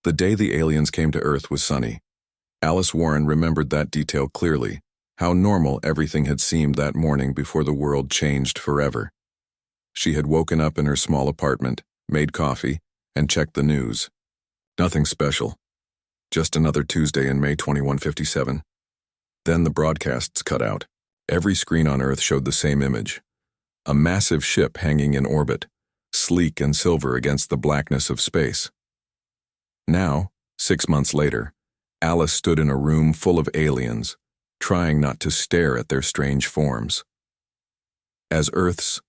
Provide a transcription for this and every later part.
The day the aliens came to Earth was sunny. Alice Warren remembered that detail clearly, how normal everything had seemed that morning before the world changed forever. She had woken up in her small apartment, made coffee, and checked the news. Nothing special. Just another Tuesday in May 2157. Then the broadcasts cut out. Every screen on Earth showed the same image. A massive ship hanging in orbit, sleek and silver against the blackness of space. Now, 6 months later, Alice stood in a room full of aliens, trying not to stare at their strange forms. As Earth's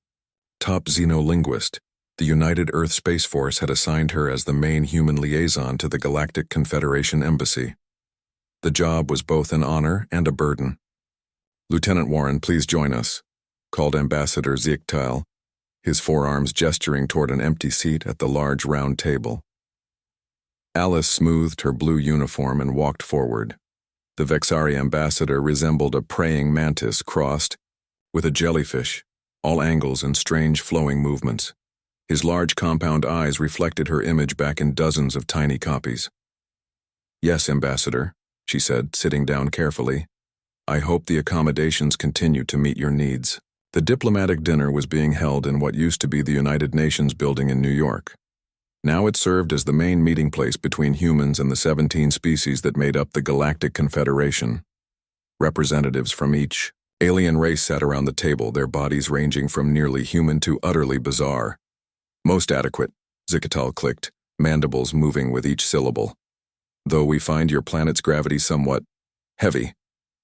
top xenolinguist, the United Earth Space Force had assigned her as the main human liaison to the Galactic Confederation Embassy. The job was both an honor and a burden. "Lieutenant Warren, please join us," called Ambassador Ziegtal, his forearms gesturing toward an empty seat at the large round table. Alice smoothed her blue uniform and walked forward. The Vexari ambassador resembled a praying mantis crossed with a jellyfish, all angles and strange flowing movements. His large compound eyes reflected her image back in dozens of tiny copies. "Yes, Ambassador," she said, sitting down carefully. "I hope the accommodations continue to meet your needs." The diplomatic dinner was being held in what used to be the United Nations building in New York. Now it served as the main meeting place between humans and the 17 species that made up the Galactic Confederation. Representatives from each alien race sat around the table, their bodies ranging from nearly human to utterly bizarre. "Most adequate," Ziegtal clicked, mandibles moving with each syllable. "Though we find your planet's gravity somewhat heavy."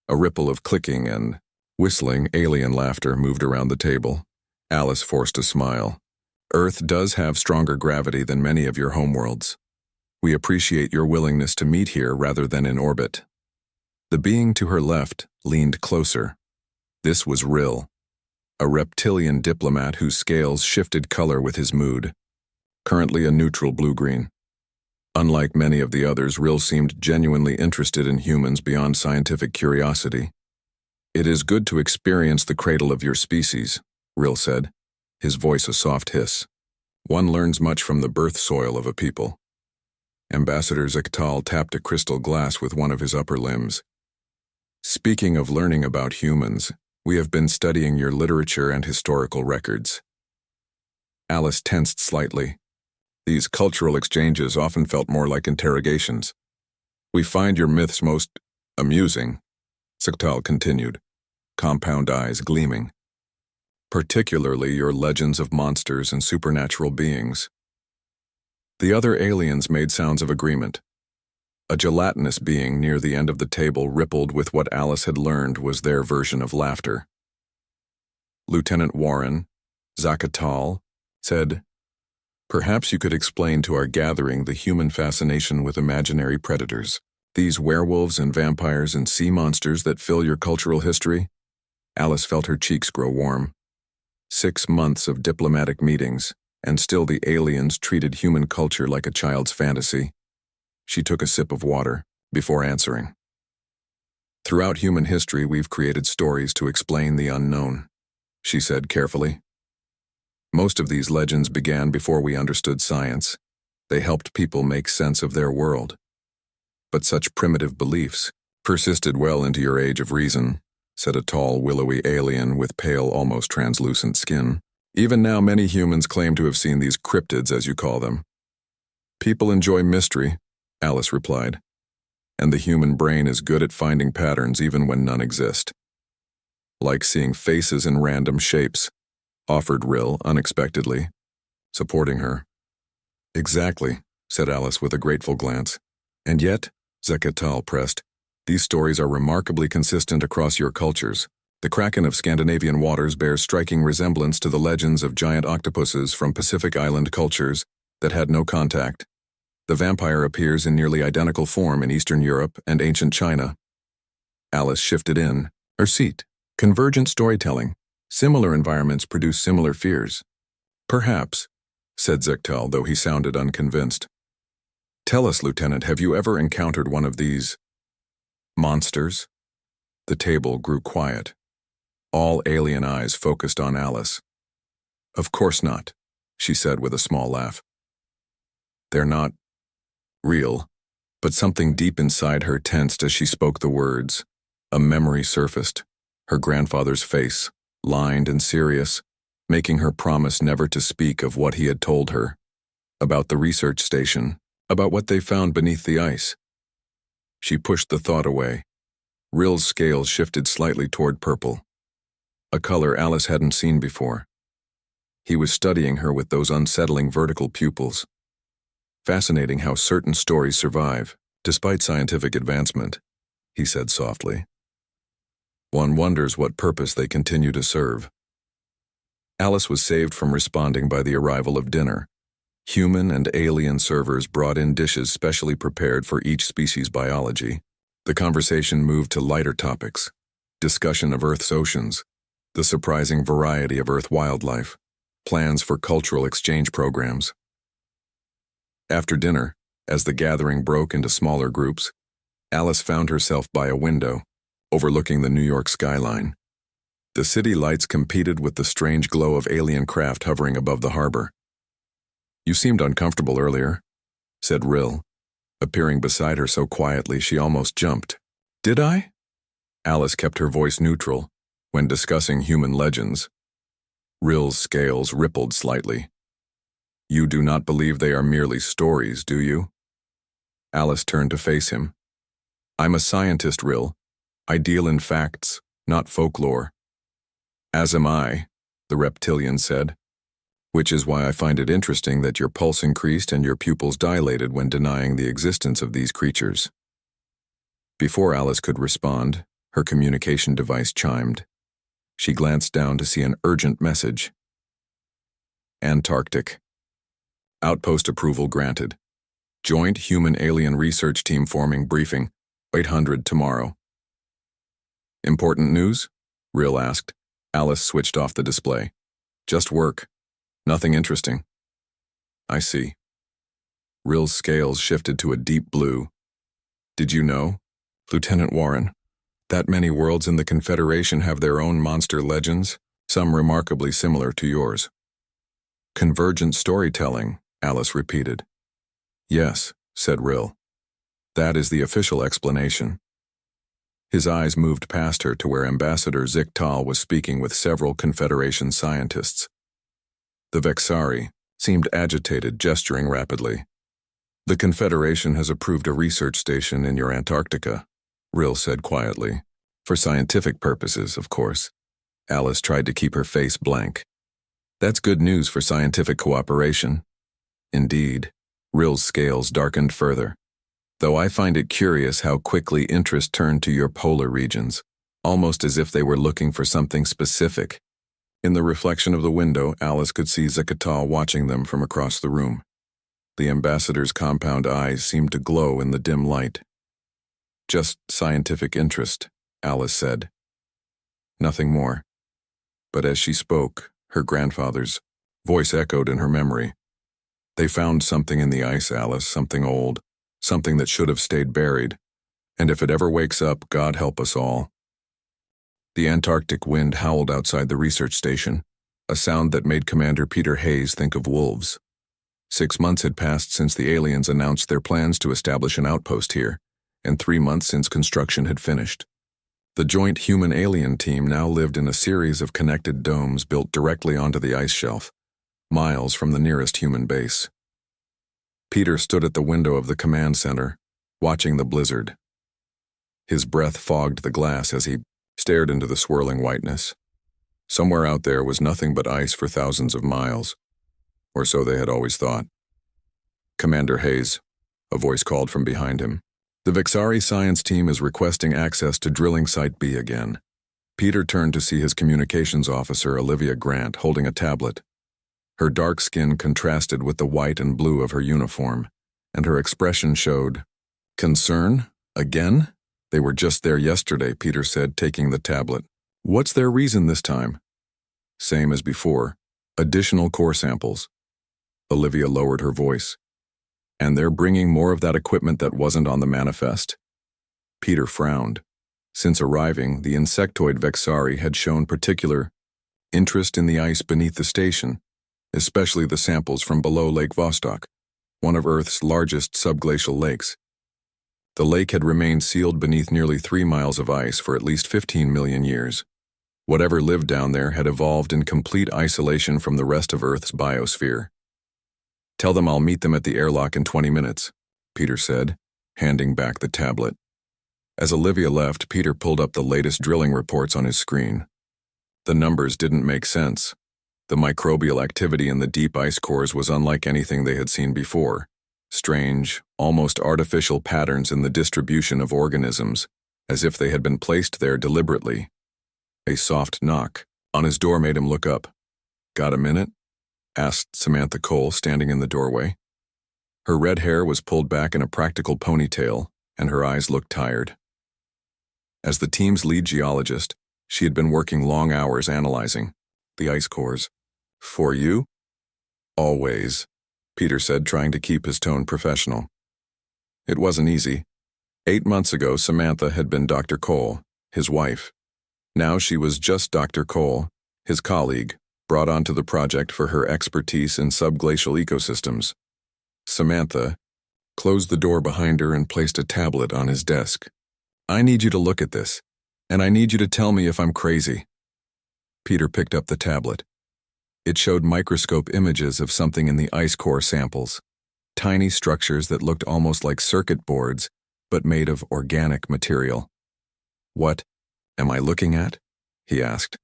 A ripple of clicking and whistling alien laughter moved around the table. Alice forced a smile. "Earth does have stronger gravity than many of your homeworlds. We appreciate your willingness to meet here rather than in orbit." The being to her left leaned closer. This was Rill, a reptilian diplomat whose scales shifted color with his mood, currently a neutral blue-green. Unlike many of the others, Rill seemed genuinely interested in humans beyond scientific curiosity. "It is good to experience the cradle of your species," Rill said, his voice a soft hiss. "One learns much from the birth soil of a people." Ambassador Ziegtal tapped a crystal glass with one of his upper limbs. "Speaking of learning about humans, we have been studying your literature and historical records." Alice tensed slightly. These cultural exchanges often felt more like interrogations. "We find your myths most amusing," Ziegtal continued, compound eyes gleaming. "Particularly your legends of monsters and supernatural beings." The other aliens made sounds of agreement. A gelatinous being near the end of the table rippled with what Alice had learned was their version of laughter. "Lieutenant Warren," Ziegtal said, "perhaps you could explain to our gathering the human fascination with imaginary predators, these werewolves and vampires and sea monsters that fill your cultural history." Alice felt her cheeks grow warm. 6 months of diplomatic meetings, and still the aliens treated human culture like a child's fantasy. She took a sip of water before answering. "Throughout human history, we've created stories to explain the unknown," she said carefully. "Most of these legends began before we understood science. They helped people make sense of their world. But such primitive beliefs persisted well into your age of reason," said a tall, willowy alien with pale, almost translucent skin. "Even now, many humans claim to have seen these cryptids, as you call them." "People enjoy mystery," Alice replied, "and the human brain is good at finding patterns even when none exist." "Like seeing faces in random shapes," offered Rill unexpectedly, supporting her. "Exactly," said Alice with a grateful glance. "And yet," Ziegtal pressed, "these stories are remarkably consistent across your cultures. The Kraken of Scandinavian waters bears striking resemblance to the legends of giant octopuses from Pacific Island cultures that had no contact. The vampire appears in nearly identical form in Eastern Europe and ancient China." Alice shifted in her seat. "Convergent storytelling. Similar environments produce similar fears." "Perhaps," said Ziegtal, though he sounded unconvinced. "Tell us, Lieutenant, have you ever encountered one of these monsters?" The table grew quiet. All alien eyes focused on Alice. "Of course not," she said with a small laugh. "They're not Real. But something deep inside her tensed as she spoke the words. A memory surfaced. Her grandfather's face, lined and serious, making her promise never to speak of what he had told her. About the research station, about what they found beneath the ice. She pushed the thought away. Real's scales shifted slightly toward purple, a color Alice hadn't seen before. He was studying her with those unsettling vertical pupils. Fascinating how certain stories survive, despite scientific advancement, he said softly. One wonders what purpose they continue to serve. Alice was saved from responding by the arrival of dinner. Human and alien servers brought in dishes specially prepared for each species' biology. The conversation moved to lighter topics, discussion of Earth's oceans, the surprising variety of Earth wildlife, plans for cultural exchange programs. After dinner, as the gathering broke into smaller groups, Alice found herself by a window, overlooking the New York skyline. The city lights competed with the strange glow of alien craft hovering above the harbor. You seemed uncomfortable earlier, said Rill, appearing beside her so quietly she almost jumped. Did I? Alice kept her voice neutral when discussing human legends. Rill's scales rippled slightly. You do not believe they are merely stories, do you? Alice turned to face him. I'm a scientist, Rill. I deal in facts, not folklore. As am I, the reptilian said, which is why I find it interesting that your pulse increased and your pupils dilated when denying the existence of these creatures. Before Alice could respond, her communication device chimed. She glanced down to see an urgent message. Antarctic. Outpost approval granted. Joint Human-Alien Research Team forming briefing, 800 tomorrow. Important news? Rill asked. Alice switched off the display. Just work. Nothing interesting. I see. Rill's scales shifted to a deep blue. Did you know, Lieutenant Warren, that many worlds in the Confederation have their own monster legends, some remarkably similar to yours? Convergent storytelling, Alice repeated. Yes, said Rill. That is the official explanation. His eyes moved past her to where Ambassador Ziktal was speaking with several Confederation scientists. The Vexari seemed agitated, gesturing rapidly. The Confederation has approved a research station in your Antarctica, Rill said quietly. For scientific purposes, of course. Alice tried to keep her face blank. That's good news for scientific cooperation. Indeed, Rill's scales darkened further. Though I find it curious how quickly interest turned to your polar regions, almost as if they were looking for something specific. In the reflection of the window, Alice could see Zikatal watching them from across the room. The ambassador's compound eyes seemed to glow in the dim light. Just scientific interest, Alice said. Nothing more. But as she spoke, her grandfather's voice echoed in her memory. They found something in the ice, Alice, something old, something that should have stayed buried. And if it ever wakes up, God help us all. The Antarctic wind howled outside the research station, a sound that made Commander Peter Hayes think of wolves. 6 months had passed since the aliens announced their plans to establish an outpost here, and 3 months since construction had finished. The joint human-alien team now lived in a series of connected domes built directly onto the ice shelf, miles from the nearest human base. Peter stood at the window of the command center, watching the blizzard. His breath fogged the glass as he stared into the swirling whiteness. Somewhere out there was nothing but ice for thousands of miles, or so they had always thought. Commander Hayes, a voice called from behind him. The Vexari science team is requesting access to drilling site B again. Peter turned to see his communications officer, Olivia Grant, holding a tablet. Her dark skin contrasted with the white and blue of her uniform, and her expression showed concern. Again? They were just there yesterday, Peter said, taking the tablet. What's their reason this time? Same as before. Additional core samples. Olivia lowered her voice. And they're bringing more of that equipment that wasn't on the manifest? Peter frowned. Since arriving, the insectoid Vexari had shown particular interest in the ice beneath the station, especially the samples from below Lake Vostok. one of Earth's largest subglacial lakes. The lake had remained sealed beneath nearly 3 miles of ice for at least 15 million years. Whatever lived down there had evolved in complete isolation from the rest of Earth's biosphere. "Tell them I'll meet them at the airlock in 20 minutes, Peter said, handing back the tablet. As Olivia left, Peter pulled up the latest drilling reports on his screen. The numbers didn't make sense. The microbial activity in the deep ice cores was unlike anything they had seen before. Strange, almost artificial patterns in the distribution of organisms, as if they had been placed there deliberately. A soft knock on his door made him look up. "Got a minute?" asked Samantha Cole, standing in the doorway. Her red hair was pulled back in a practical ponytail, and her eyes looked tired. As the team's lead geologist, she had been working long hours analyzing the ice cores. "For you?" "Always," Peter said, trying to keep his tone professional. It wasn't easy. 8 months ago, Samantha had been Dr. Cole, his wife. Now she was just Dr. Cole, his colleague, brought onto the project for her expertise in subglacial ecosystems. Samantha closed the door behind her and placed a tablet on his desk. "I need you to look at this, and I need you to tell me if I'm crazy." Peter picked up the tablet. It showed microscope images of something in the ice core samples, tiny structures that looked almost like circuit boards, but made of organic material. "What am I looking at?" he asked.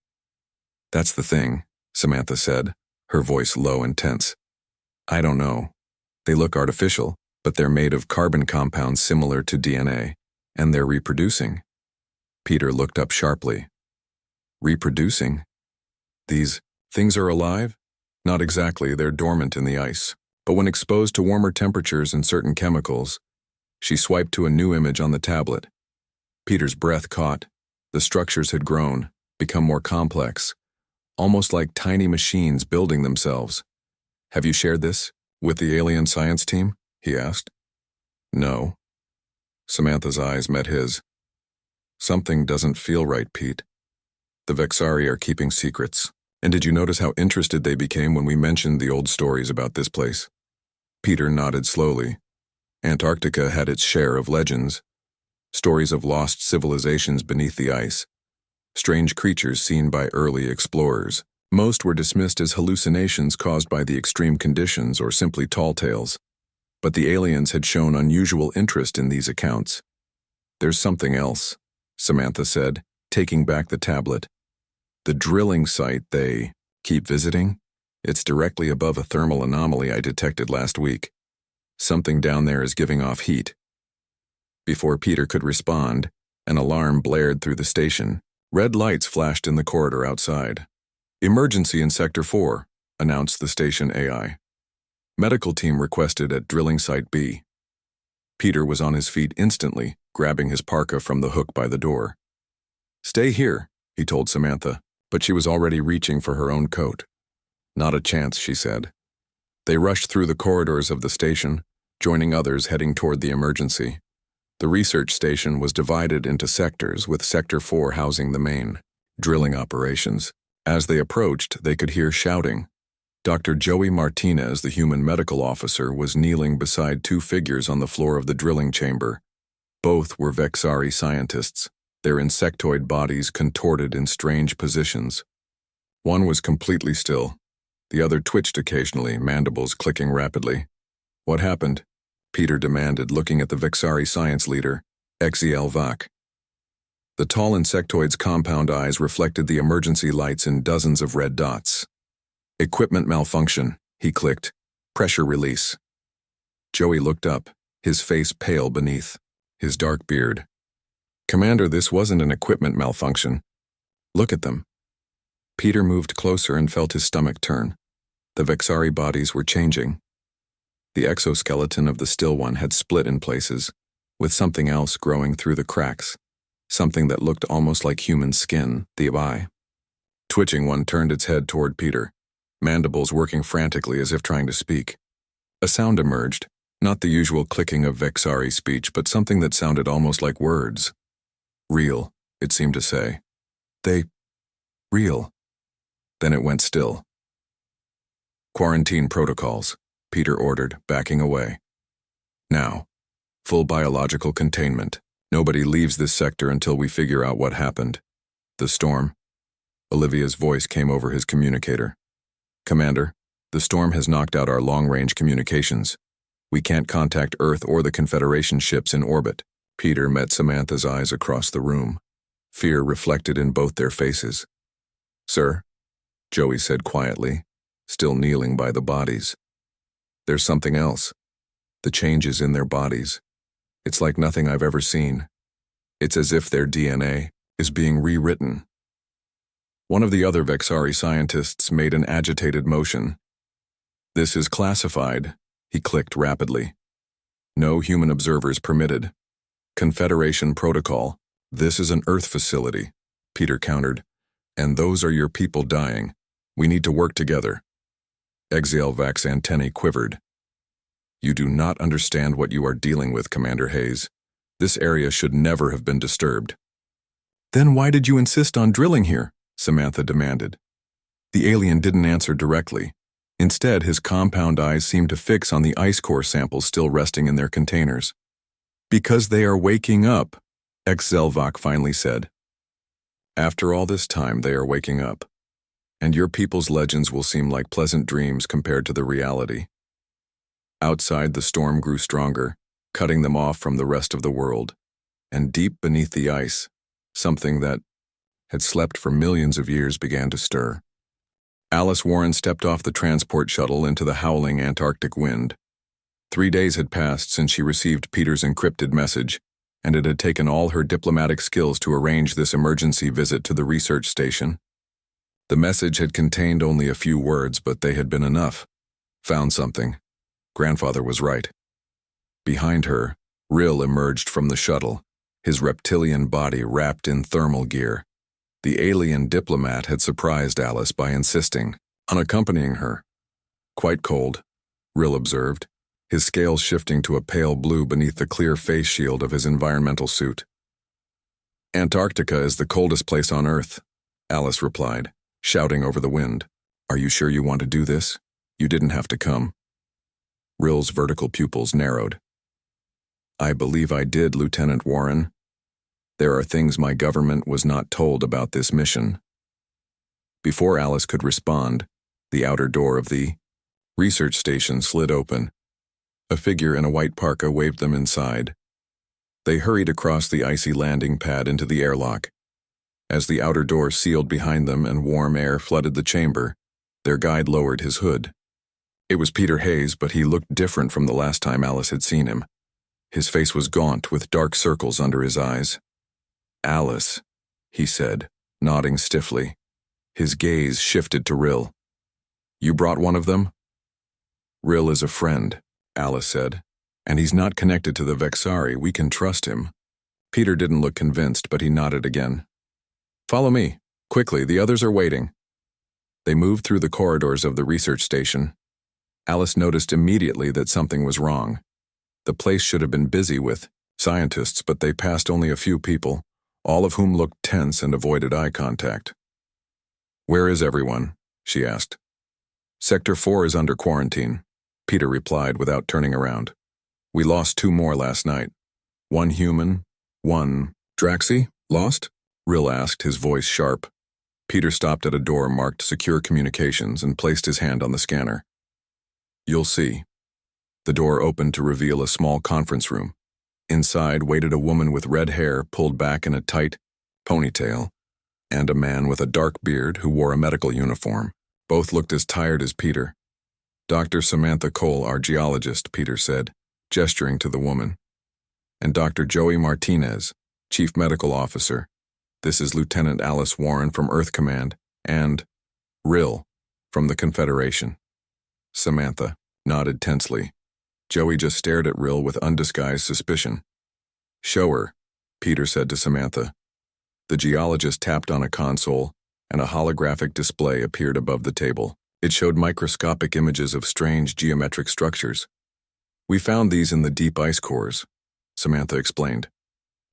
"That's the thing," Samantha said, her voice low and tense. "I don't know. They look artificial, but they're made of carbon compounds similar to DNA, and they're reproducing." Peter looked up sharply. "Reproducing? These things are alive?" "Not exactly, they're dormant in the ice. But when exposed to warmer temperatures and certain chemicals..." She swiped to a new image on the tablet. Peter's breath caught. The structures had grown, become more complex, almost like tiny machines building themselves. "Have you shared this with the alien science team?" he asked. "No." Samantha's eyes met his. "Something doesn't feel right, Pete. The Vexari are keeping secrets. And did you notice how interested they became when we mentioned the old stories about this place?" Peter nodded slowly. Antarctica had its share of legends. Stories of lost civilizations beneath the ice. Strange creatures seen by early explorers. Most were dismissed as hallucinations caused by the extreme conditions or simply tall tales. But the aliens had shown unusual interest in these accounts. "There's something else," Samantha said, taking back the tablet. "The drilling site they keep visiting? It's directly above a thermal anomaly I detected last week. Something down there is giving off heat." Before Peter could respond, an alarm blared through the station. Red lights flashed in the corridor outside. "Emergency in Sector 4, announced the station AI. "Medical team requested at drilling site B." Peter was on his feet instantly, grabbing his parka from the hook by the door. "Stay here," he told Samantha, but she was already reaching for her own coat. "Not a chance," she said. They rushed through the corridors of the station, joining others heading toward the emergency. The research station was divided into sectors, with Sector 4 housing the main drilling operations. As they approached, they could hear shouting. Dr. Joey Martinez, the human medical officer, was kneeling beside 2 figures on the floor of the drilling chamber. Both were Vexari scientists, their insectoid bodies contorted in strange positions. One was completely still. The other twitched occasionally, mandibles clicking rapidly. "What happened?" Peter demanded, looking at the Vexari science leader, Exiel Vak. The tall insectoid's compound eyes reflected the emergency lights in dozens of red dots. "Equipment malfunction," he clicked. "Pressure release." Joey looked up, his face pale beneath his dark beard. "Commander, this wasn't an equipment malfunction. Look at them." Peter moved closer and felt his stomach turn. The Vexari bodies were changing. The exoskeleton of the still one had split in places, with something else growing through the cracks, something that looked almost like human skin, the eye. Twitching one turned its head toward Peter, mandibles working frantically as if trying to speak. A sound emerged, not the usual clicking of Vexari speech, but something that sounded almost like words. "Real," it seemed to say. Real. Then it went still. "Quarantine protocols," Peter ordered, backing away. Now, full biological containment. Nobody leaves this sector until we figure out what happened. The storm. Olivia's voice came over his communicator. Commander, the storm has knocked out our long-range communications. We can't contact Earth or the Confederation ships in orbit. Peter met Samantha's eyes across the room. Fear reflected in both their faces. Sir, Joey said quietly, still kneeling by the bodies. There's something else. The changes in their bodies. It's like nothing I've ever seen. It's as if their DNA is being rewritten. One of the other Vexari scientists made an agitated motion. This is classified, he clicked rapidly. No human observers permitted. Confederation protocol. This is an Earth facility, Peter countered. And those are your people dying. We need to work together. Exalvac's antennae quivered. You do not understand what you are dealing with, Commander Hayes. This area should never have been disturbed. Then why did you insist on drilling here? Samantha demanded. The alien didn't answer directly. Instead, his compound eyes seemed to fix on the ice core samples still resting in their containers. Because they are waking up, Exalvac finally said. After all this time, they are waking up. And your people's legends will seem like pleasant dreams compared to the reality. Outside, the storm grew stronger, cutting them off from the rest of the world. And deep beneath the ice, something that had slept for millions of years began to stir. Alice Warren stepped off the transport shuttle into the howling Antarctic wind. 3 days had passed since she received Peter's encrypted message, and it had taken all her diplomatic skills to arrange this emergency visit to the research station. The message had contained only a few words, but they had been enough. Found something. Grandfather was right. Behind her, Rill emerged from the shuttle, his reptilian body wrapped in thermal gear. The alien diplomat had surprised Alice by insisting on accompanying her. Quite cold, Rill observed, his scales shifting to a pale blue beneath the clear face shield of his environmental suit. Antarctica is the coldest place on Earth, Alice replied, shouting over the wind. Are you sure you want to do this? You didn't have to come. Rill's vertical pupils narrowed. I believe I did, Lieutenant Warren. There are things my government was not told about this mission. Before Alice could respond, the outer door of the research station slid open. A figure in a white parka waved them inside. They hurried across the icy landing pad into the airlock. As the outer door sealed behind them and warm air flooded the chamber, their guide lowered his hood. It was Peter Hayes, but he looked different from the last time Alice had seen him. His face was gaunt with dark circles under his eyes. Alice, he said, nodding stiffly. His gaze shifted to Rill. You brought one of them? Rill is a friend, Alice said, and he's not connected to the Vexari. We can trust him. Peter didn't look convinced, but he nodded again. Follow me, quickly, the others are waiting. They moved through the corridors of the research station. Alice noticed immediately that something was wrong. The place should have been busy with scientists, but they passed only a few people, all of whom looked tense and avoided eye contact. Where is everyone? She asked. Sector 4 is under quarantine, Peter replied without turning around. We lost 2 more last night. 1 human, 1... Draxi? Lost? Rill asked, his voice sharp. Peter stopped at a door marked Secure Communications and placed his hand on the scanner. You'll see. The door opened to reveal a small conference room. Inside waited a woman with red hair pulled back in a tight ponytail, and a man with a dark beard who wore a medical uniform. Both looked as tired as Peter. Dr. Samantha Cole, our geologist, Peter said, gesturing to the woman. And Dr. Joey Martinez, Chief Medical Officer. This is Lieutenant Alice Warren from Earth Command, and Rill from the Confederation. Samantha nodded tensely. Joey just stared at Rill with undisguised suspicion. Show her, Peter said to Samantha. The geologist tapped on a console, and a holographic display appeared above the table. It showed microscopic images of strange geometric structures. We found these in the deep ice cores, Samantha explained.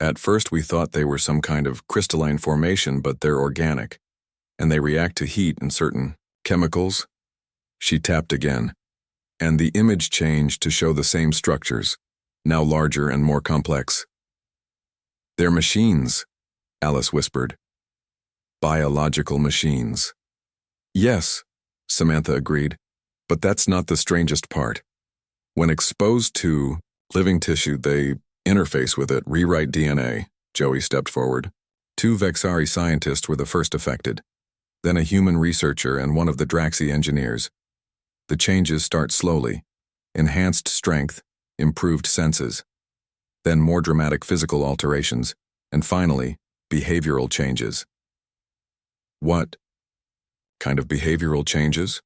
At first we thought they were some kind of crystalline formation, but they're organic, and they react to heat and certain chemicals. She tapped again. and the image changed to show the same structures, now larger and more complex. "They're machines," Alice whispered. "Biological machines." "Yes," Samantha agreed, "but that's not the strangest part. When exposed to living tissue, they interface with it, rewrite DNA." Joey stepped forward. Two Vexari scientists were the first affected, then a human researcher and one of the Draxi engineers. The changes start slowly: enhanced strength, improved senses, then more dramatic physical alterations, and finally, behavioral changes. "What kind of behavioral changes?"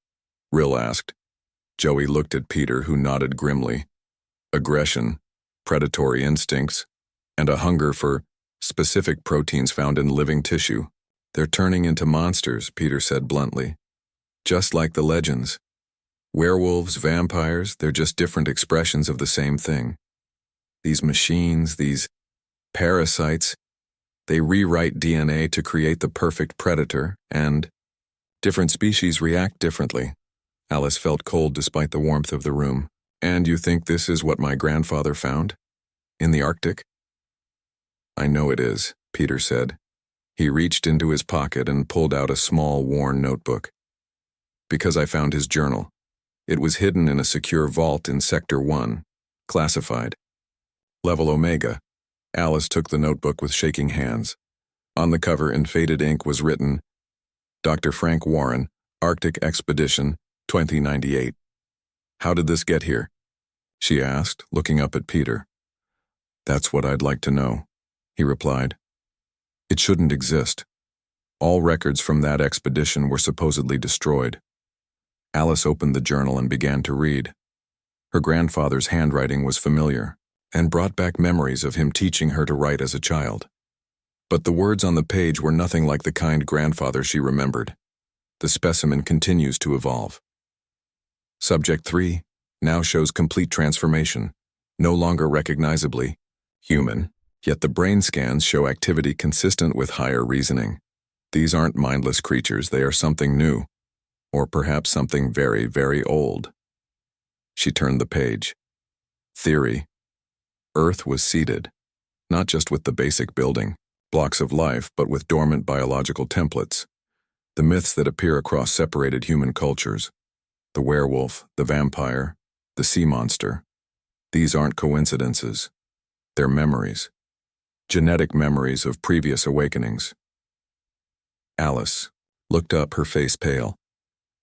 Rill asked. Joey looked at Peter, who nodded grimly. "Aggression, predatory instincts, and a hunger for specific proteins found in living tissue. They're turning into monsters," Peter said bluntly. "Just like the legends. Werewolves, vampires, they're just different expressions of the same thing. These machines, these parasites, they rewrite DNA to create the perfect predator, and different species react differently." Alice felt cold despite the warmth of the room. "And you think this is what my grandfather found? In the Arctic?" "I know it is," Peter said. He reached into his pocket and pulled out a small, worn notebook. "Because I found his journal. It was hidden in a secure vault in Sector 1, classified. Level Omega." Alice took the notebook with shaking hands. On the cover in faded ink was written, "Dr. Frank Warren, Arctic Expedition, 2098. "How did this get here?" she asked, looking up at Peter. "That's what I'd like to know," he replied. "It shouldn't exist. All records from that expedition were supposedly destroyed." Alice opened the journal and began to read. Her grandfather's handwriting was familiar, and brought back memories of him teaching her to write as a child. But the words on the page were nothing like the kind grandfather she remembered. The specimen continues to evolve. Subject 3 now shows complete transformation, no longer recognizably human, yet the brain scans show activity consistent with higher reasoning. These aren't mindless creatures, they are something new, or perhaps something very, very old. She turned the page. Theory. Earth was seeded, not just with the basic building blocks of life, but with dormant biological templates, the myths that appear across separated human cultures. The werewolf, the vampire, the sea monster. These aren't coincidences. They're memories. Genetic memories of previous awakenings. Alice looked up, her face pale.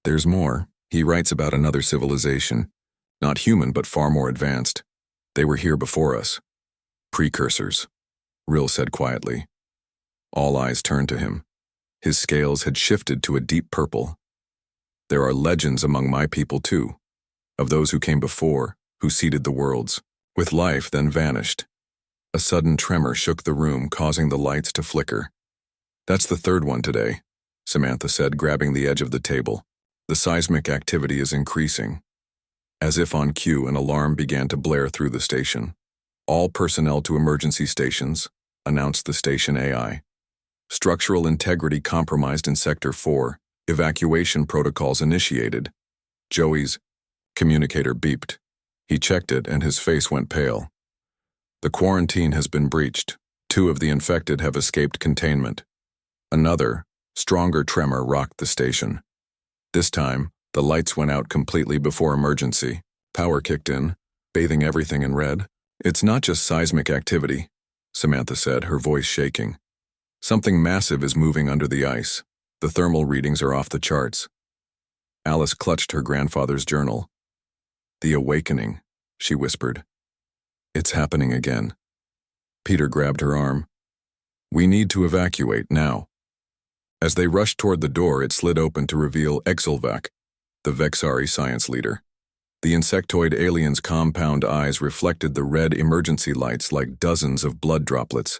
"There's more. He writes about another civilization. Not human, but far more advanced. They were here before us. Precursors," Rill said quietly. All eyes turned to him. His scales had shifted to a deep purple. "There are legends among my people too, of those who came before, who seeded the worlds, with life then vanished." A sudden tremor shook the room, causing the lights to flicker. "That's the third one today," Samantha said, grabbing the edge of the table. "The seismic activity is increasing." As if on cue, an alarm began to blare through the station. "All personnel to emergency stations," announced the station AI. "Structural integrity compromised in Sector 4. Evacuation protocols initiated." Joey's communicator beeped. He checked it and his face went pale. "The quarantine has been breached. 2 of the infected have escaped containment." Another, stronger tremor rocked the station. This time, the lights went out completely before emergency. Power kicked in, bathing everything in red. "It's not just seismic activity," Samantha said, her voice shaking. "Something massive is moving under the ice. The thermal readings are off the charts." Alice clutched her grandfather's journal. "The awakening," she whispered. "It's happening again." Peter grabbed her arm. "We need to evacuate now." As they rushed toward the door, it slid open to reveal HFY, the Vexari science leader. The insectoid alien's compound eyes reflected the red emergency lights like dozens of blood droplets.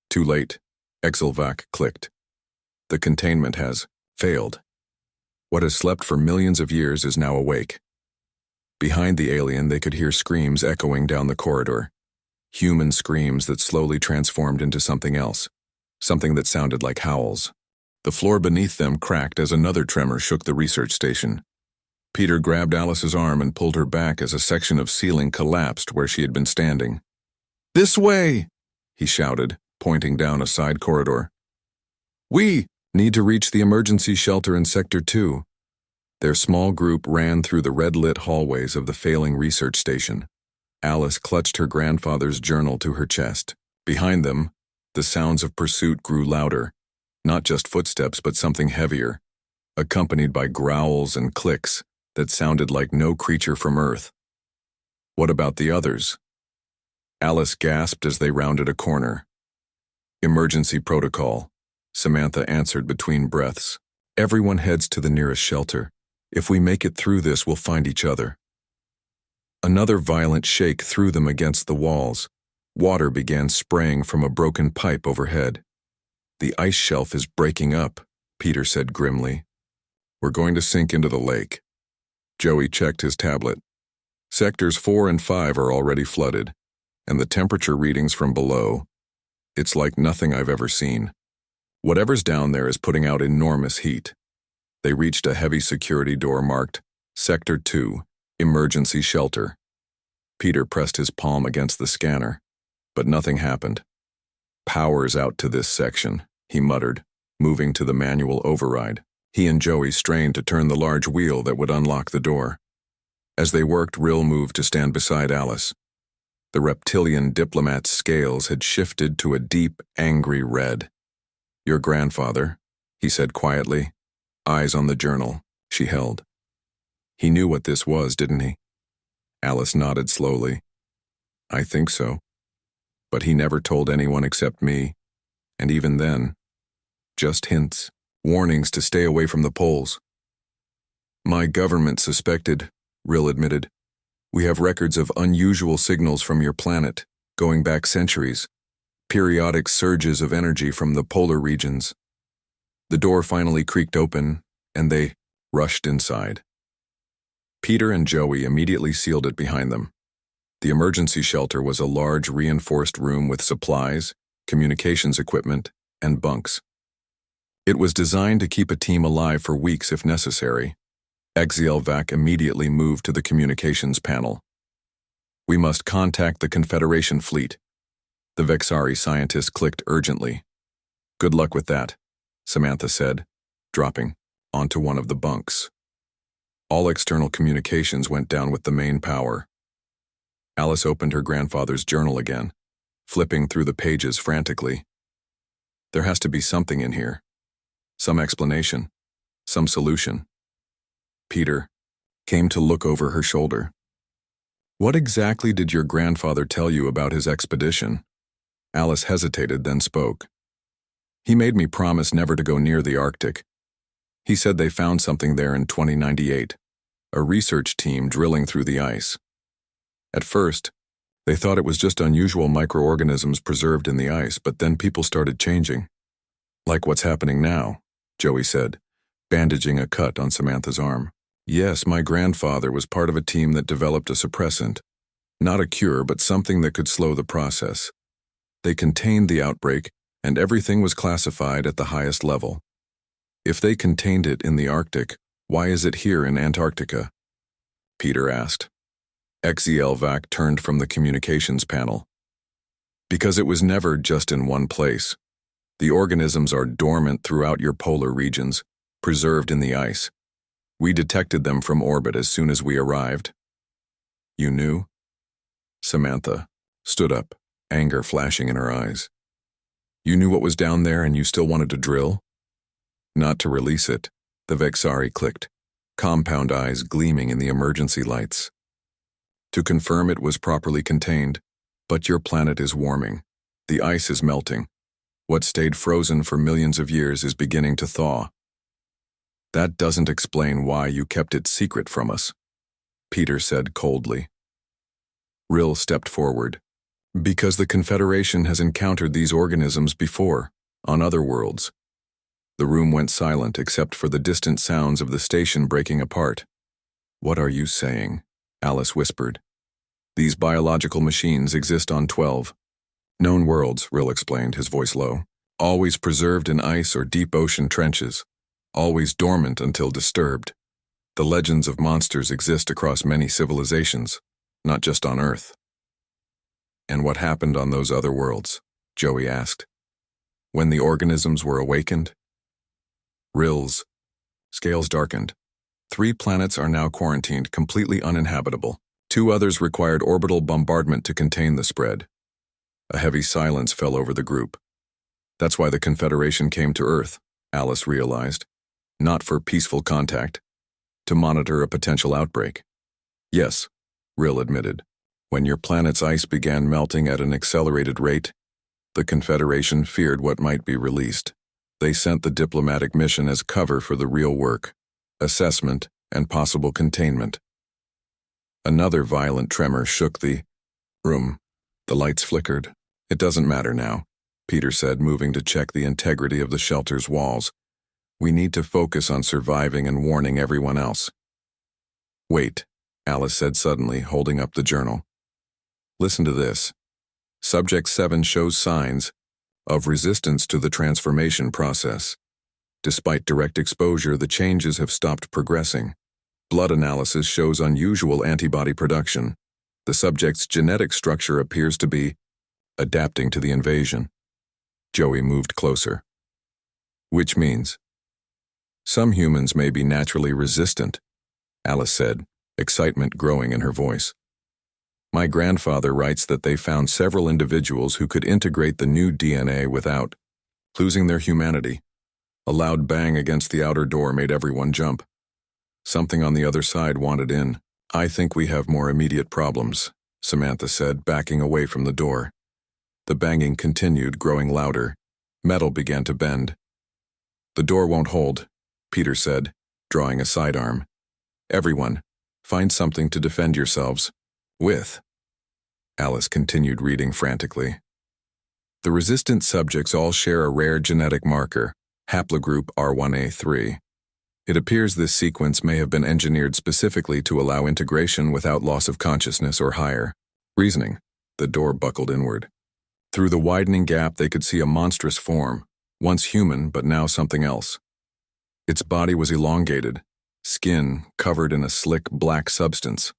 "Too late," HFY clicked. "The containment has failed. What has slept for millions of years is now awake." Behind the alien, they could hear screams echoing down the corridor. Human screams that slowly transformed into something else, something that sounded like howls. The floor beneath them cracked as another tremor shook the research station. Peter grabbed Alice's arm and pulled her back as a section of ceiling collapsed where she had been standing. "This way!" he shouted, pointing down a side corridor. "We need to reach the emergency shelter in Sector 2. Their small group ran through the red-lit hallways of the failing research station. Alice clutched her grandfather's journal to her chest. Behind them, the sounds of pursuit grew louder, not just footsteps but something heavier, accompanied by growls and clicks that sounded like no creature from Earth. What about the others? Alice gasped as they rounded a corner. "Emergency protocol," Samantha answered between breaths. "Everyone heads to the nearest shelter. If we make it through this, we'll find each other." Another violent shake threw them against the walls. Water began spraying from a broken pipe overhead. "The ice shelf is breaking up," Peter said grimly. "We're going to sink into the lake." Joey checked his tablet. Sectors 4 and 5 are already flooded, and the temperature readings from below, it's like nothing I've ever seen. Whatever's down there is putting out enormous heat. They reached a heavy security door marked Sector 2, Emergency Shelter. Peter pressed his palm against the scanner, but nothing happened. "Power's out to this section," he muttered, moving to the manual override. He and Joey strained to turn the large wheel that would unlock the door. As they worked, Rill moved to stand beside Alice. The reptilian diplomat's scales had shifted to a deep, angry red. "Your grandfather," he said quietly, eyes on the journal she held. "He knew what this was, didn't he?" Alice nodded slowly. "I think so. But he never told anyone except me, and even then, just hints, warnings to stay away from the poles." "My government suspected," Rill admitted. "We have records of unusual signals from your planet, going back centuries, periodic surges of energy from the polar regions." The door finally creaked open, and they rushed inside. Peter and Joey immediately sealed it behind them. The emergency shelter was a large reinforced room with supplies, communications equipment, and bunks. It was designed to keep a team alive for weeks if necessary. HFY immediately moved to the communications panel. "We must contact the Confederation fleet." The Vexari scientist clicked urgently. "Good luck with that," Samantha said, dropping onto one of the bunks. All external communications went down with the main power. Alice opened her grandfather's journal again, flipping through the pages frantically. There has to be something in here. Some explanation. Some solution. Peter came to look over her shoulder. "What exactly did your grandfather tell you about his expedition?" Alice hesitated, then spoke. "He made me promise never to go near the Arctic. He said they found something there in 2098, a research team drilling through the ice. At first, they thought it was just unusual microorganisms preserved in the ice, but then people started changing. Like what's happening now," Joey said, bandaging a cut on Samantha's arm. "Yes, my grandfather was part of a team that developed a suppressant. Not a cure, but something that could slow the process. They contained the outbreak, and everything was classified at the highest level. If they contained it in the Arctic, why is it here in Antarctica?" Peter asked. HFY turned from the communications panel. "Because it was never just in one place. The organisms are dormant throughout your polar regions, preserved in the ice. We detected them from orbit as soon as we arrived." "You knew?" Samantha stood up, anger flashing in her eyes. "You knew what was down there and you still wanted to drill?" "Not to release it," the Vexari clicked, compound eyes gleaming in the emergency lights. "To confirm it was properly contained, but your planet is warming. The ice is melting. What stayed frozen for millions of years is beginning to thaw. That doesn't explain why you kept it secret from us," Peter said coldly. Rill stepped forward. "Because the Confederation has encountered these organisms before, on other worlds." The room went silent except for the distant sounds of the station breaking apart. "What are you saying?" Alice whispered. "These biological machines exist on 12 known worlds," Rill explained, his voice low. "Always preserved in ice or deep ocean trenches. Always dormant until disturbed. The legends of monsters exist across many civilizations, not just on Earth. And what happened on those other worlds? Joey asked. When the organisms were awakened? RealHFY's scales darkened. 3 planets are now quarantined, completely uninhabitable. 2 others required orbital bombardment to contain the spread. A heavy silence fell over the group. That's why the Confederation came to Earth, Alice realized. Not for peaceful contact. To monitor a potential outbreak. Yes, Rill admitted. When your planet's ice began melting at an accelerated rate, the Confederation feared what might be released. They sent the diplomatic mission as cover for the real work, assessment, and possible containment. Another violent tremor shook the room. The lights flickered. It doesn't matter now, Peter said, moving to check the integrity of the shelter's walls. We need to focus on surviving and warning everyone else. Wait, Alice said suddenly, holding up the journal. Listen to this. Subject 7 shows signs of resistance to the transformation process. Despite direct exposure, the changes have stopped progressing. Blood analysis shows unusual antibody production. The subject's genetic structure appears to be adapting to the invasion. Joey moved closer. Which means some humans may be naturally resistant, Alice said, excitement growing in her voice. My grandfather writes that they found several individuals who could integrate the new DNA without losing their humanity. A loud bang against the outer door made everyone jump. Something on the other side wanted in. I think we have more immediate problems, Samantha said, backing away from the door. The banging continued, growing louder. Metal began to bend. The door won't hold, Peter said, drawing a sidearm. Everyone, find something to defend yourselves with. Alice continued reading frantically. The resistant subjects all share a rare genetic marker, haplogroup R1A3. It appears this sequence may have been engineered specifically to allow integration without loss of consciousness or higher reasoning. The door buckled inward. Through the widening gap they could see a monstrous form, once human but now something else. Its body was elongated, skin covered in a slick black substance.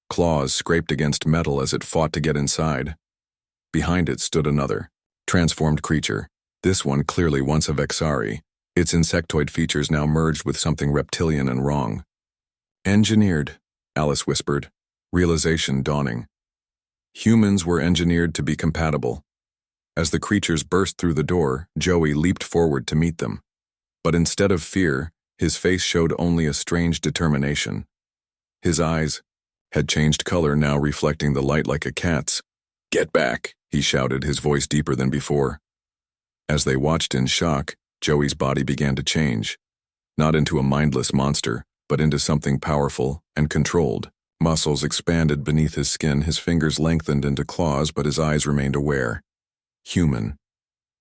Claws scraped against metal as it fought to get inside. Behind it stood another, transformed creature, this one clearly once a Vexari, its insectoid features now merged with something reptilian and wrong. Engineered, Alice whispered, realization dawning. Humans were engineered to be compatible. As the creatures burst through the door, Joey leaped forward to meet them. But instead of fear, his face showed only a strange determination. His eyes had changed color, now reflecting the light like a cat's. Get back, he shouted, his voice deeper than before. As they watched in shock, Joey's body began to change. Not into a mindless monster, but into something powerful and controlled. Muscles expanded beneath his skin, his fingers lengthened into claws, but his eyes remained aware. Human.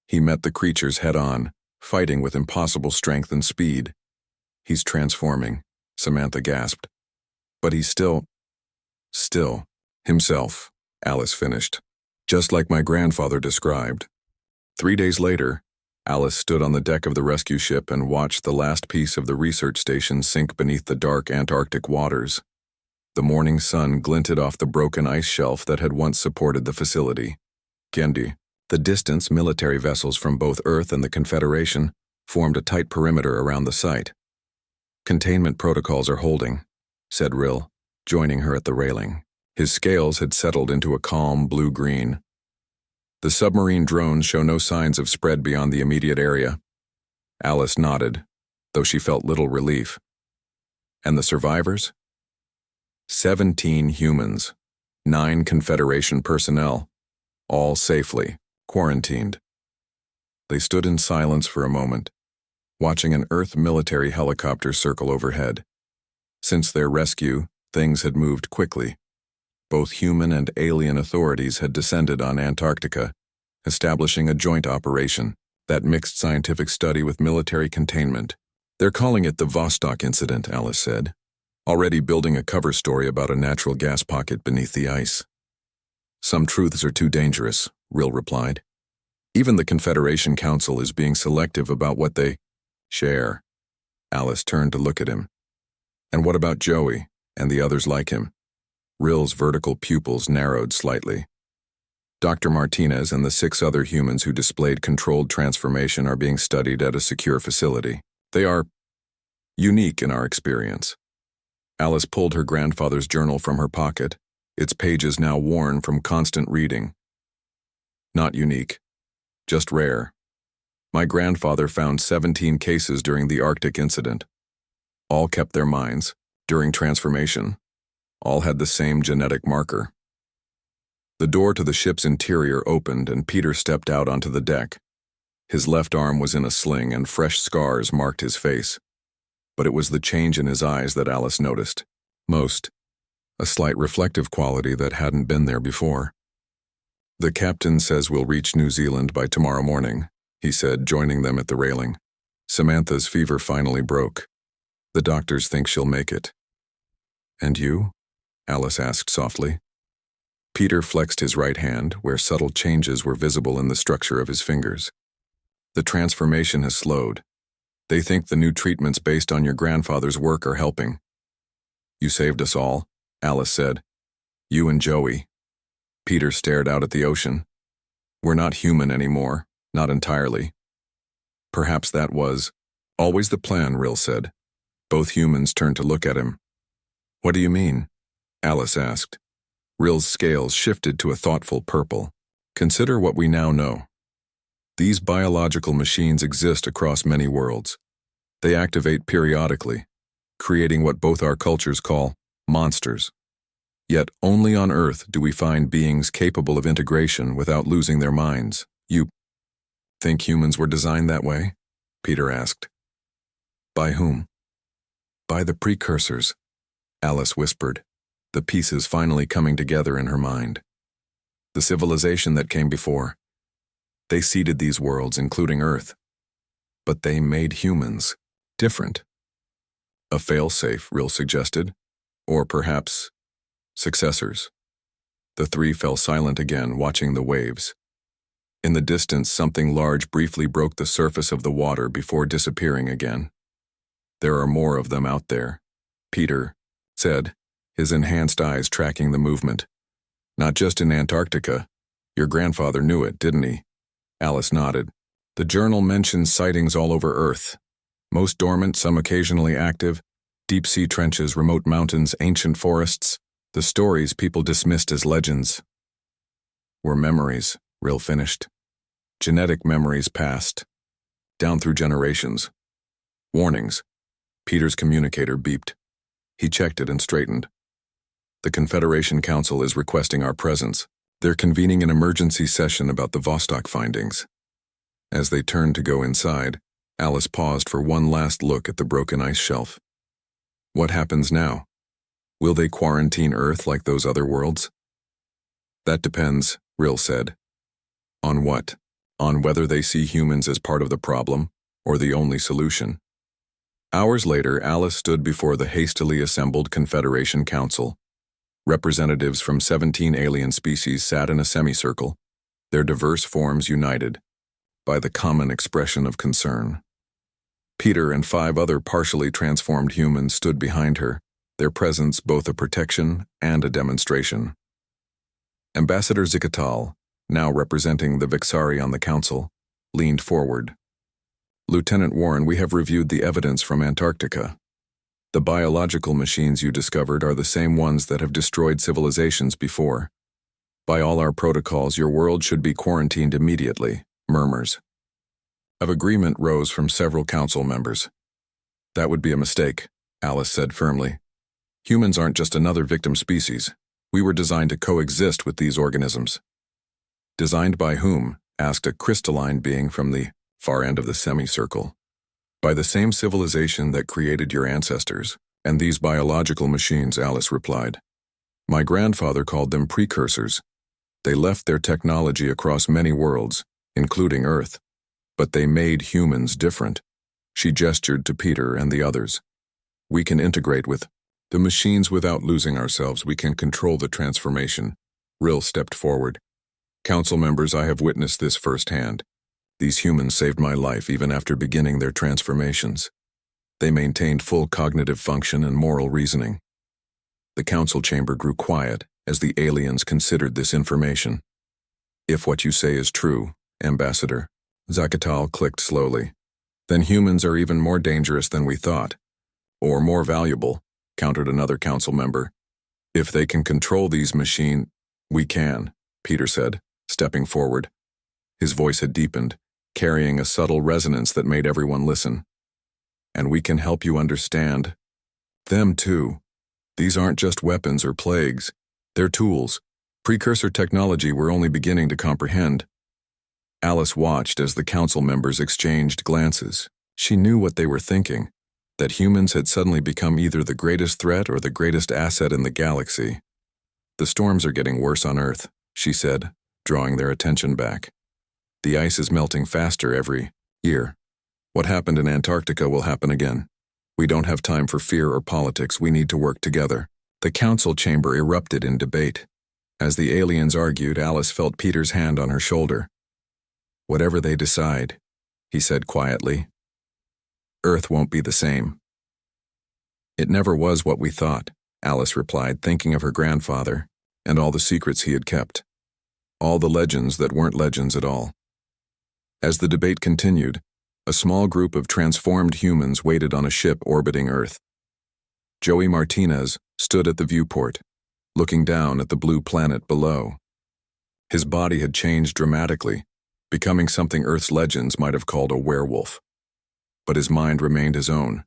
He met the creatures head-on, fighting with impossible strength and speed. He's transforming, Samantha gasped. But he's still himself, Alice finished. Just like my grandfather described. 3 days later, Alice stood on the deck of the rescue ship and watched the last piece of the research station sink beneath the dark Antarctic waters. The morning sun glinted off the broken ice shelf that had once supported the facility. Kendi, the distant military vessels from both Earth and the Confederation, formed a tight perimeter around the site. Containment protocols are holding, said Rill, joining her at the railing. His scales had settled into a calm blue-green. The submarine drones show no signs of spread beyond the immediate area. Alice nodded, though she felt little relief. And the survivors? 17 humans, 9 Confederation personnel, all safely quarantined. They stood in silence for a moment, watching an Earth military helicopter circle overhead. Since their rescue, things had moved quickly. Both human and alien authorities had descended on Antarctica, establishing a joint operation that mixed scientific study with military containment. They're calling it the Vostok Incident, Alice said, already building a cover story about a natural gas pocket beneath the ice. Some truths are too dangerous, Rill replied. Even the Confederation Council is being selective about what they share. Alice turned to look at him. And what about Joey and the others like him? Rill's vertical pupils narrowed slightly. Dr. Martinez and the 6 other humans who displayed controlled transformation are being studied at a secure facility. They are unique in our experience. Alice pulled her grandfather's journal from her pocket, its pages now worn from constant reading. Not unique, just rare. My grandfather found 17 cases during the Arctic incident. All kept their minds, during transformation. All had the same genetic marker. The door to the ship's interior opened and Peter stepped out onto the deck. His left arm was in a sling and fresh scars marked his face. But it was the change in his eyes that Alice noticed most, a slight reflective quality that hadn't been there before. "The captain says we'll reach New Zealand by tomorrow morning," he said, joining them at the railing. "Samantha's fever finally broke. The doctors think she'll make it." "And you?" Alice asked softly. Peter flexed his right hand, where subtle changes were visible in the structure of his fingers. "The transformation has slowed. They think the new treatments based on your grandfather's work are helping." "You saved us all," Alice said. "You and Joey." Peter stared out at the ocean. "We're not human anymore, not entirely." "Perhaps that was always the plan," Rill said. Both humans turned to look at him. "What do you mean?" Alice asked. Rill's scales shifted to a thoughtful purple. "Consider what we now know. These biological machines exist across many worlds. They activate periodically, creating what both our cultures call monsters. Yet only on Earth do we find beings capable of integration without losing their minds. You think humans were designed that way?" Peter asked. "By whom?" "By the precursors," Alice whispered, the pieces finally coming together in her mind. "The civilization that came before. They seeded these worlds, including Earth. But they made humans different." "A failsafe," Rill suggested. "Or perhaps successors." The 3 fell silent again, watching the waves. In the distance, something large briefly broke the surface of the water before disappearing again. "There are more of them out there," Peter said, his enhanced eyes tracking the movement. "Not just in Antarctica. Your grandfather knew it, didn't he?" Alice nodded. "The journal mentions sightings all over Earth. Most dormant, some occasionally active. Deep-sea trenches, remote mountains, ancient forests. The stories people dismissed as legends were memories," Rill finished. "Genetic memories passed, down through generations. Warnings." Peter's communicator beeped. He checked it and straightened. "The Confederation Council is requesting our presence. They're convening an emergency session about the Vostok findings." As they turned to go inside, Alice paused for one last look at the broken ice shelf. "What happens now? Will they quarantine Earth like those other worlds?" "That depends," Rill said. "On what? On whether they see humans as part of the problem or the only solution." Hours later, Alice stood before the hastily assembled Confederation Council. Representatives from 17 alien species sat in a semicircle, their diverse forms united by the common expression of concern. Peter and 5 other partially transformed humans stood behind her, their presence both a protection and a demonstration. Ambassador Zikatal, now representing the Vixari on the council, leaned forward. "Lieutenant Warren, we have reviewed the evidence from Antarctica. The biological machines you discovered are the same ones that have destroyed civilizations before. By all our protocols, your world should be quarantined immediately." Murmurs of agreement rose from several council members. "That would be a mistake," Alice said firmly. "Humans aren't just another victim species. We were designed to coexist with these organisms." "Designed by whom?" asked a crystalline being from the far end of the semicircle. "By the same civilization that created your ancestors, and these biological machines," Alice replied. "My grandfather called them precursors. They left their technology across many worlds, including Earth. But they made humans different." She gestured to Peter and the others. "We can integrate with the machines without losing ourselves. We can control the transformation." Rill stepped forward. "Council members, I have witnessed this firsthand. These humans saved my life even after beginning their transformations. They maintained full cognitive function and moral reasoning. The council chamber grew quiet as the aliens considered this information. If what you say is true, Ambassador, Zakatal clicked slowly, then humans are even more dangerous than we thought. Or more valuable, countered another council member. If they can control these machines, we can, Peter said, stepping forward. His voice had deepened, carrying a subtle resonance that made everyone listen. And we can help you understand them too. These aren't just weapons or plagues. They're tools, precursor technology we're only beginning to comprehend. Alice watched as the council members exchanged glances. She knew what they were thinking, that humans had suddenly become either the greatest threat or the greatest asset in the galaxy. The storms are getting worse on Earth, she said, drawing their attention back. The ice is melting faster every year. What happened in Antarctica will happen again. We don't have time for fear or politics. We need to work together. The council chamber erupted in debate. As the aliens argued, Alice felt Peter's hand on her shoulder. Whatever they decide, he said quietly, Earth won't be the same. It never was what we thought, Alice replied, thinking of her grandfather and all the secrets he had kept. All the legends that weren't legends at all. As the debate continued, a small group of transformed humans waited on a ship orbiting Earth. Joey Martinez stood at the viewport, looking down at the blue planet below. His body had changed dramatically, becoming something Earth's legends might have called a werewolf. But his mind remained his own.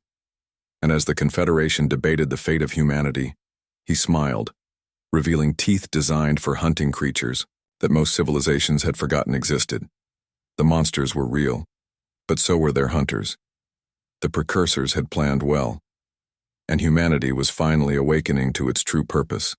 And as the Confederation debated the fate of humanity, he smiled, revealing teeth designed for hunting creatures that most civilizations had forgotten existed. The monsters were real, but so were their hunters. The precursors had planned well, and humanity was finally awakening to its true purpose.